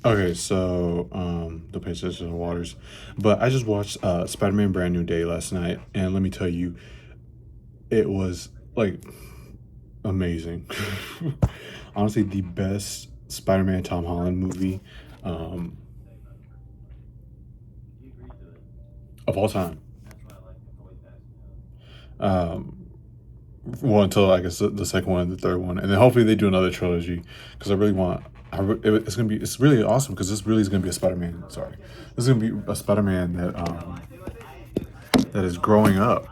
Okay, so the PlayStation and Waters, but I just watched Spider-Man Brand New Day last night, and let me tell you, it was like amazing. Honestly, the best Spider-Man Tom Holland movie um, of all time. Um, well, until I guess the second one and the third one, and then hopefully they do another trilogy because I really want. It's gonna be. It's really awesome because this really is gonna be a Spider-Man. Sorry, this is gonna be a Spider-Man that is growing up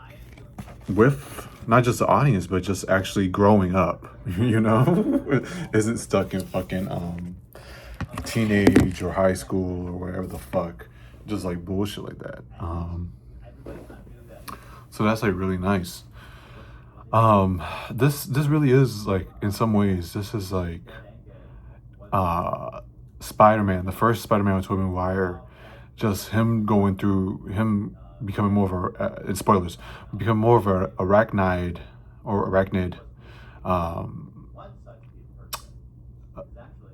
with not just the audience, but just actually growing up. You know, isn't stuck in fucking teenage or high school or whatever the fuck, just like bullshit like that. So that's like really nice. This really is like in some ways this is like uh Spider-Man, the first Spider-Man with Tobey Maguire, just him going through him becoming more of a spoilers, become more of a arachnid um,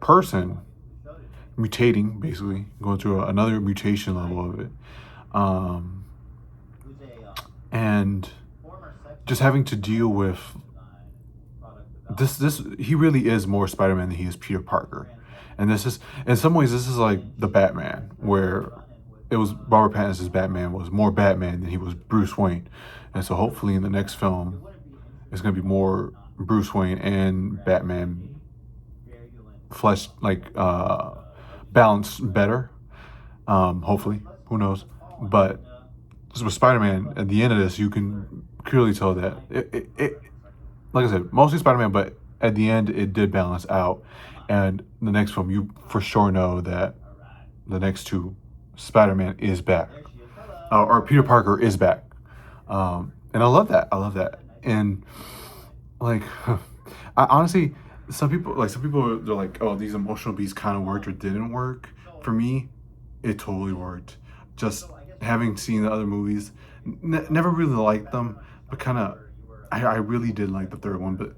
person, mutating basically, going through another mutation level of it, um, and just having to deal with this he really is more Spider-Man than he is Peter Parker. And this is in some ways this is like the Batman where it was Robert Pattinson's Batman was more Batman than he was Bruce Wayne. And so hopefully in the next film it's going to be more Bruce Wayne and Batman flesh like balanced better. Hopefully, who knows? But with Spider-Man at the end of this you can clearly tell that it like I said, mostly Spider-Man, but at the end it did balance out. And the next film, you for sure know that the next two, Spider-Man is back, or Peter Parker is back, and I love that. I love that. And like, I honestly, some people they're like, oh, these emotional beats kind of worked or didn't work. For me, it totally worked. Just having seen the other movies, never really liked them, but kind of I really did like the third one, but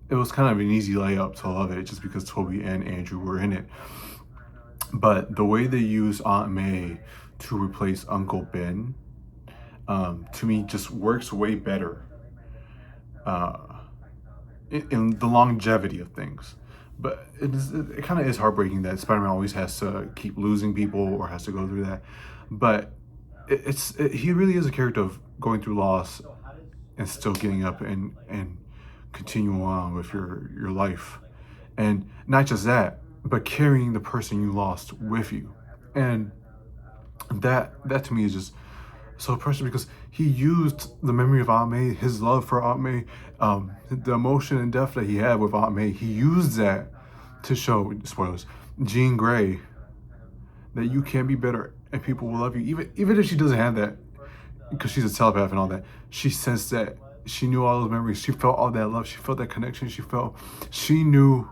it was kind of an easy layup to love it just because Toby and Andrew were in it. But the way they use Aunt May to replace Uncle Ben, to me, just works way better uh, in the longevity of things. But it kind of is heartbreaking that Spider-Man always has to keep losing people or has to go through that. But he really is a character of going through loss and still getting up and continuing on with your life, and not just that, but carrying the person you lost with you. And that to me is just so precious because he used the memory of Aunt May, his love for Aunt May, the emotion and depth that he had with Aunt May. He used that to show, spoilers, Jean Grey, that you can be better and people will love you, even if she doesn't have that, because she's a telepath and all that. She sensed that. She knew all those memories. She felt all that love. She felt that connection. She knew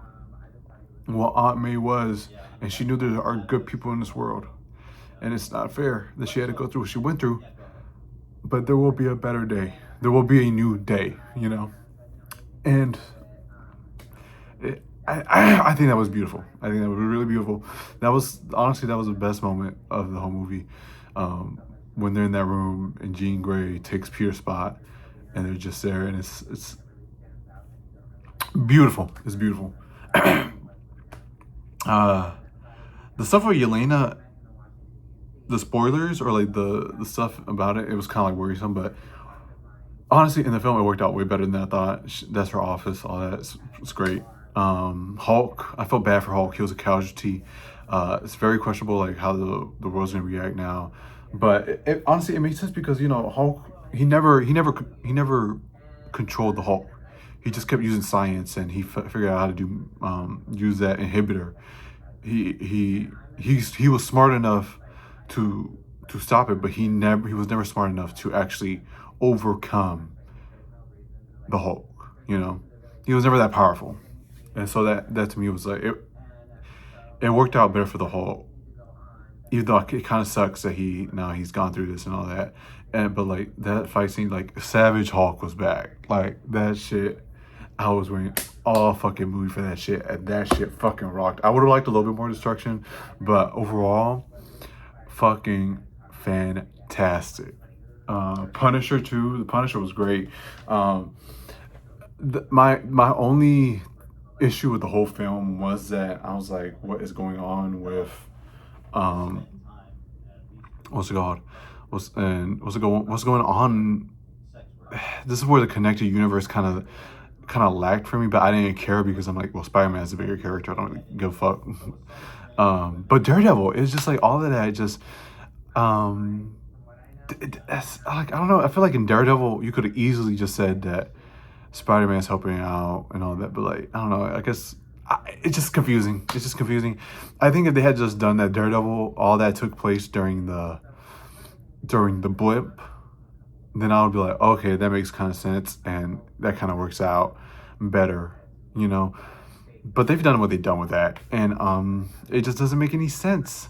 what Aunt May was, and she knew there are good people in this world. And it's not fair that she had to go through what she went through, but there will be a better day. There will be a new day, you know? And I think that was beautiful. I think that was really beautiful. That was, honestly, that was the best moment of the whole movie. When they're in that room and Jean Grey takes Peter's spot and they're just there, and it's beautiful. It's beautiful. uh, the stuff with Yelena, the spoilers or like the stuff about it, it was kind of like worrisome, but honestly, in the film, it worked out way better than I thought. That's her office, all that. It's great. Hulk, I felt bad for Hulk. He was a casualty. It's very questionable, like how the world's gonna react now. But honestly, it makes sense because Hulk. He never controlled the Hulk. He just kept using science, and he figured out how to do use that inhibitor. He was smart enough to stop it, but he was never smart enough to actually overcome the Hulk. He was never that powerful, and so that to me was like it worked out better for the Hulk, even though it kind of sucks that he's gone through this and all that. But like that fight scene, like Savage Hulk was back, like that shit. I was waiting all fucking movie for that shit, and that shit fucking rocked. I would have liked a little bit more destruction, but overall, fucking fantastic. Punisher too. The Punisher was great. Um, my only issue with the whole film was that I was like, what is going on with um what's it called? What's going on? This is where the connected universe kind of lacked for me, but I didn't care because I'm like, well, Spider-Man is a bigger character. I don't really give a fuck. But Daredevil is just like all of that. Just um, that's like I don't know. I feel like in Daredevil, you could have easily just said that Spider-Man's helping out and all that, but like I don't know. I guess it's just confusing. It's just confusing. I think if they had just done that Daredevil, all that took place during the blip, then I would be like, okay, that makes kind of sense, and that kind of works out better, you know. But they've done what they've done with that, and it just doesn't make any sense.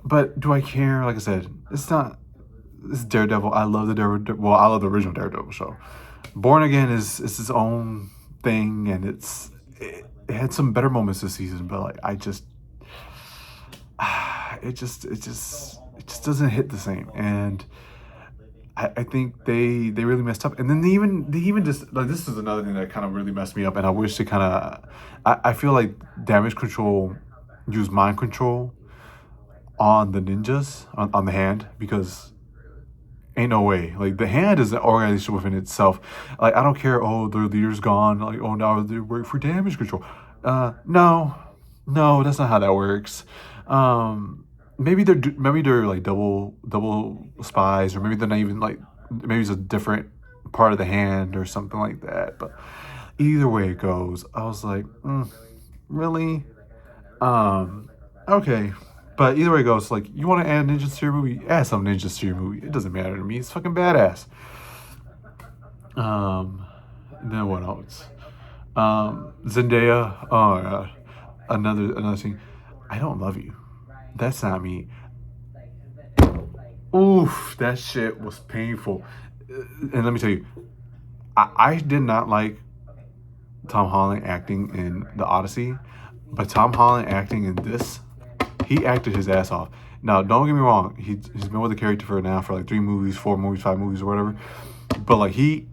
But do I care? Like I said, it's not. It's Daredevil. I love the Daredevil. Well, I love the original Daredevil show. Born Again is its own thing, and it had some better moments this season, but like I just, it just doesn't hit the same, and I think they really messed up. And then they even just like this is another thing that kind of really messed me up, and I wish they kind of I feel like Damage Control used mind control on the ninjas on the hand, because ain't no way. Like the hand is an organization within itself. Like I don't care. Oh, their leader's gone. Like oh, now they work for Damage Control. No, no, that's not how that works. Maybe they're like double spies, or maybe they're not even like maybe it's a different part of the hand or something like that. But either way it goes, I was like, really? Um, okay. But either way it goes, like you want to add ninjas to your movie, add some ninjas to your movie. It doesn't matter to me. It's fucking badass. Um, then what else? Zendaya. Oh my god. Another thing. I don't love you. That's not me. Oof, that shit was painful. And let me tell you, I did not like Tom Holland acting in The Odyssey, but Tom Holland acting in this, he acted his ass off. Now, don't get me wrong, he's been with the character for like 3 movies, 4 movies, 5 movies, or whatever. But like he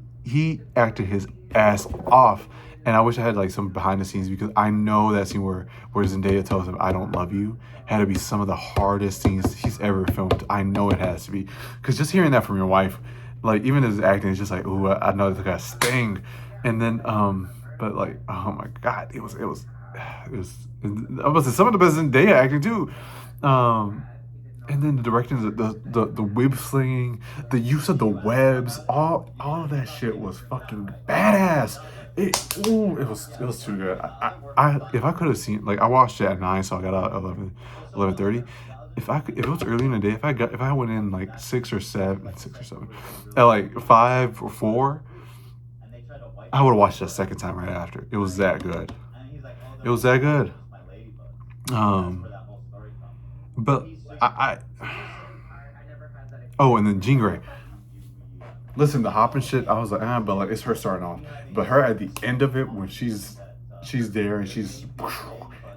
acted his ass off, and I wish I had like some behind the scenes, because I know that scene where Zendaya tells him "I don't love you" had to be some of the hardest scenes he's ever filmed. I know it has to be, because just hearing that from your wife, like even his acting is just like, ooh, I know that got sting, and then but like oh my god, it was I was some of the best Zendaya acting too. Um, and then the directing, the web slinging, the use of the webs, all of that shit was fucking badass. It was too good. If I could have seen, like I watched it at 9, so I got out at 11:30. If it was early in the day, if I went in like 6 or 7 at like 5 or 4, I would have watched it a second time right after. It was that good. It was that good. Um, but oh, and then Jean Grey. Listen, the hopping shit, I was like, but like it's her starting off. But her at the end of it, when she's there and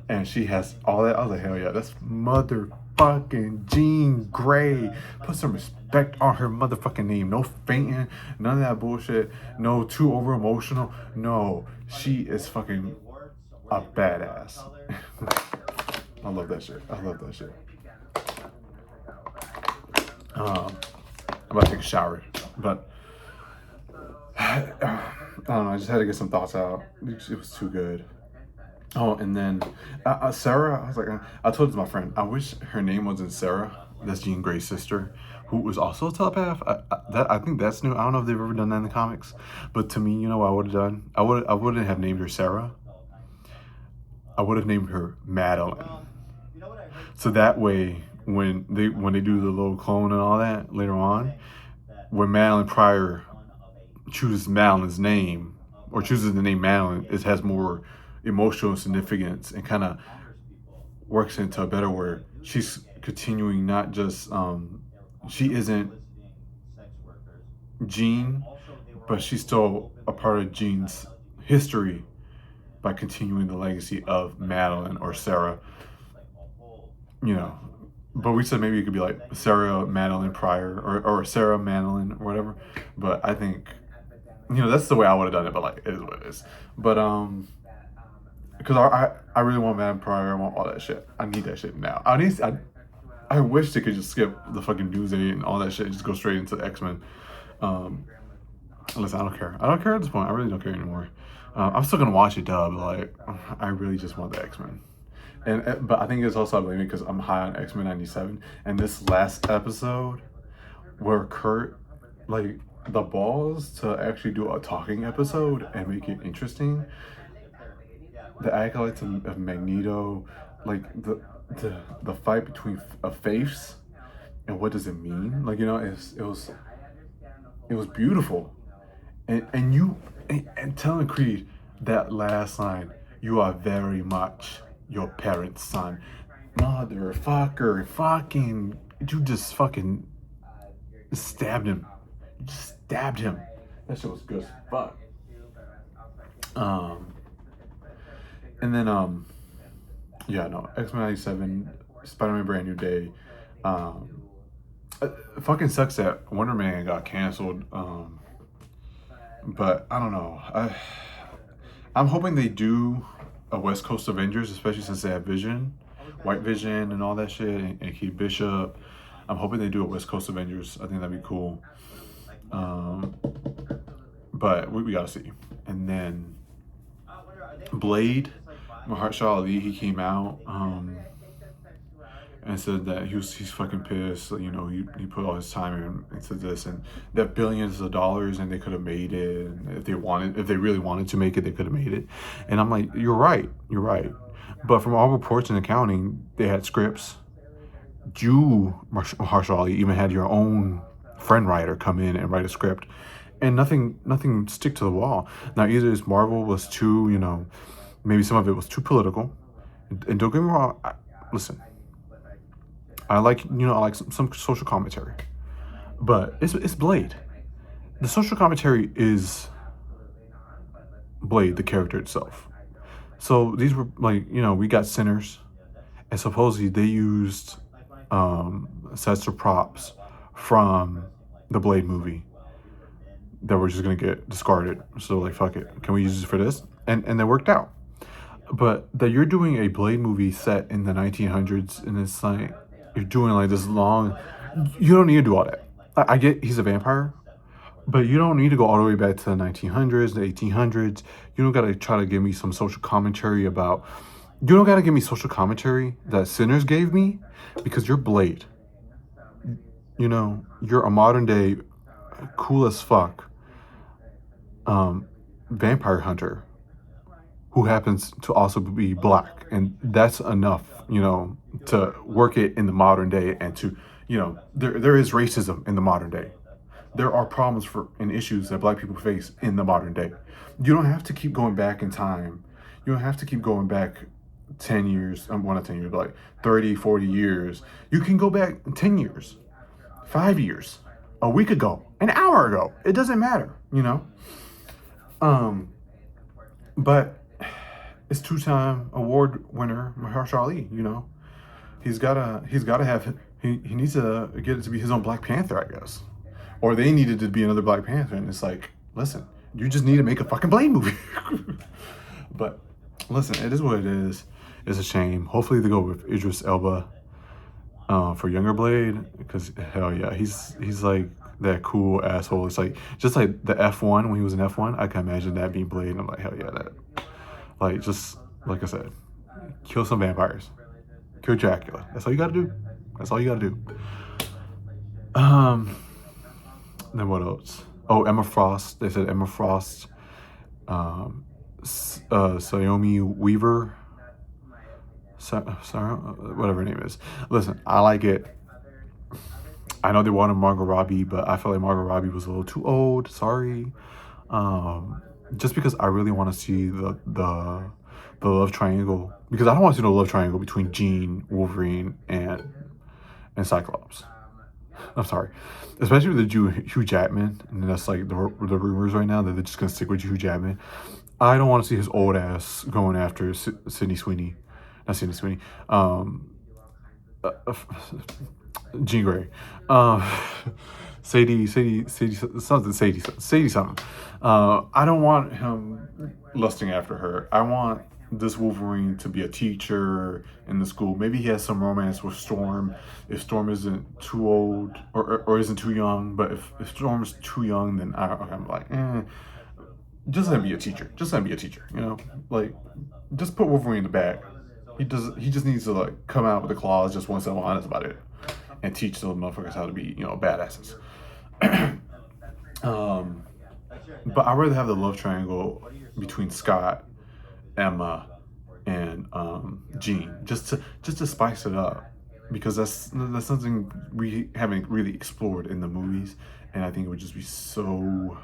and she has all that, I was like, hell yeah, that's motherfucking Jean Grey. Put some respect on her motherfucking name. No fainting, none of that bullshit. No too over emotional. No, she is fucking a badass. I love that shit. I love that shit. I'm about to take a shower, but I don't know. I just had to get some thoughts out. It was too good. Oh, and then Sarah. I was like, I told it to my friend. I wish her name wasn't Sarah. That's Jean Grey's sister, who was also a telepath. I think that's new. I don't know if they've ever done that in the comics, but to me, you know what I would have done? I wouldn't have named her Sarah. I would have named her Madeline. So that way, when they do the little clone and all that later on, when Madeline Pryor chooses Madeline's name, or chooses the name Madeline, it has more emotional significance and kind of works into a better where she's continuing, not just she isn't Jean, but she's still a part of Jean's history by continuing the legacy of Madeline or Sarah, you know. But we said maybe it could be like Sarah Madeline Pryor or Sarah Madeline or whatever. But I think, that's the way I would have done it. But like, it is what it is. But because I really want Madeline Pryor. I want all that shit. I need that shit now. I wish they could just skip the fucking Doomsday and all that shit. Just go straight into X-Men. Listen, I don't care. I don't care at this point. I really don't care anymore. I'm still gonna watch it, dub. Like, I really just want the X-Men. But I think it's also I blame it because I'm high on X-Men 97. And this last episode, where Kurt, like, the balls to actually do a talking episode and make it interesting. The acolytes of Magneto, like the fight between faiths, and what does it mean? Like, it was beautiful, and telling Creed that last line, "You are very much your parents' son," motherfucker, fucking, you just fucking stabbed him. You just stabbed him. That shit was good as fuck. And then X-Men 97, Spider-Man Brand New Day. It fucking sucks that Wonder Man got canceled. But I don't know. I'm hoping they do a West Coast Avengers, especially since they have Vision, White Vision, and all that shit, and Kate Bishop. I'm hoping they do a West Coast Avengers. I think that'd be cool. But we gotta see. And then Blade, Mahershala Ali, he came out and said that he's fucking pissed. He put all his time into this, and that billions of dollars, and they could have made it. And if they really wanted to make it, they could have made it. And I'm like, you're right. But from all reports and accounting, they had scripts. Mahershala Ali even had your own friend writer come in and write a script, and nothing stick to the wall. Now, either this Marvel was too, maybe some of it was too political. And don't get me wrong, listen, I like some social commentary, but it's Blade. The social commentary is Blade, the character itself. So these were we got Sinners, and supposedly they used sets or props from the Blade movie that were just gonna get discarded. So like, fuck it, can we use this for this? And they worked out. But that you're doing a Blade movie set in the 1900s, and it's like you're doing like this long. You don't need to do all that. I get he's a vampire, but you don't need to go all the way back to the 1900s, the 1800s. You don't gotta try to give me some social commentary about. You don't gotta give me social commentary that Sinners gave me, because you're Blade. You're a modern day, cool as fuck, vampire hunter who happens to also be black, and that's enough, to work it in the modern day, and to, there is racism in the modern day. There are problems and issues that black people face in the modern day. You don't have to keep going back in time. You don't have to keep going back 10 years, not 10 years, but like 30, 40 years. You can go back 10 years, 5 years, a week ago, an hour ago. It doesn't matter, But it's two-time award winner Mahershala Ali. He's gotta have. He needs to get it to be his own Black Panther, I guess, or they needed to be another Black Panther. And it's like, listen, you just need to make a fucking Blade movie. But listen, it is what it is. It's a shame. Hopefully they go with Idris Elba for younger Blade, because hell yeah, he's like that cool asshole. It's like just like the F1 when he was in F1. I can imagine that being Blade, and I'm like, hell yeah, that. Like, just like I said, kill some vampires, kill Dracula. That's all you gotta do. That's all you gotta do. Then what else? Oh, Emma Frost. They said Emma Frost, Saomi Weaver, Sarah, whatever her name is. Listen, I like it. I know they wanted Margot Robbie, but I feel like Margot Robbie was a little too old. Sorry. Just because I really want to see the love triangle, because I don't want to see no love triangle between Jean, Wolverine, and Cyclops. I'm sorry, especially with the Hugh Jackman, and that's like the rumors right now that they're just gonna stick with Hugh Jackman. I don't want to see his old ass going after Sydney Sweeney, not Sydney Sweeney. Uh, uh, Jean Grey. Um, Sadie, something, Sadie something. I don't want him lusting after her. I want this Wolverine to be a teacher in the school. Maybe he has some romance with Storm. If Storm isn't too old or isn't too young, but if Storm is too young, then I'm like, just let him be a teacher. Just let him be a teacher. You know, like just put Wolverine in the back. He just needs to like come out with the claws just once in a while. That's about it, and teach those motherfuckers how to be badasses. But I'd rather have the love triangle between Scott, Emma, and Jean, just to spice it up, because that's something we haven't really explored in the movies, and I think it would just be so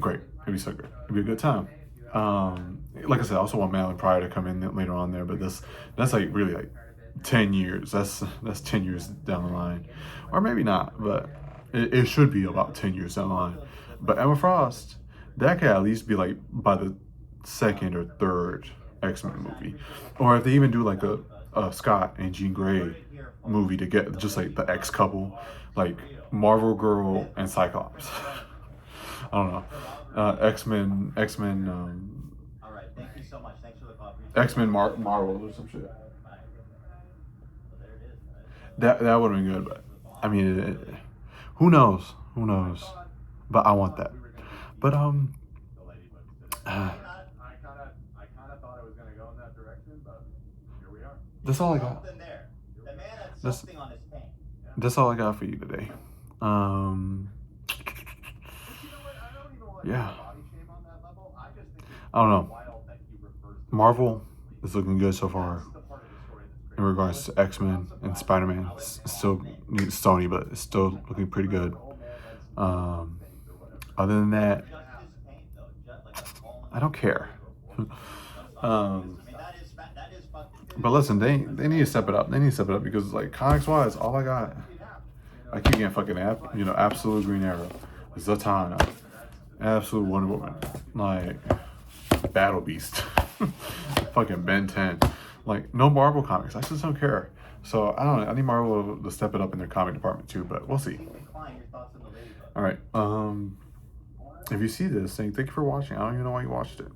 great. It'd be so great. It'd be a good time. Like I said, I also want Madeline Pryor to come in later on there, but that's like really like 10 years. That's 10 years down the line, or maybe not, but it should be about 10 years down the line. But Emma Frost, that could at least be like by the second or third X-Men movie, or if they even do like a Scott and Jean Grey movie to get just like the X couple, like Marvel Girl and Cyclops. I don't know. X-Men, Marvel or some shit. That would have been good, but I mean, who knows? Who knows? But I want that. But that's all I got. That's that's all I got for you today. Um, yeah. I don't know. Marvel is looking good so far in regards to X-Men and Spider-Man. Still needs Sony, but it's still looking pretty good. Other than that, I don't care. um, but listen, they need to step it up. They need to step it up because like comics wise, all I got, I keep getting fucking Absolute Green Arrow, Zatanna, Absolute Wonder Woman, like Battle Beast, fucking Ben 10. Like no Marvel comics. I just don't care. So I don't know. I need Marvel to step it up in their comic department too, but we'll see. All right. If you see this, thank you for watching. I don't even know why you watched it.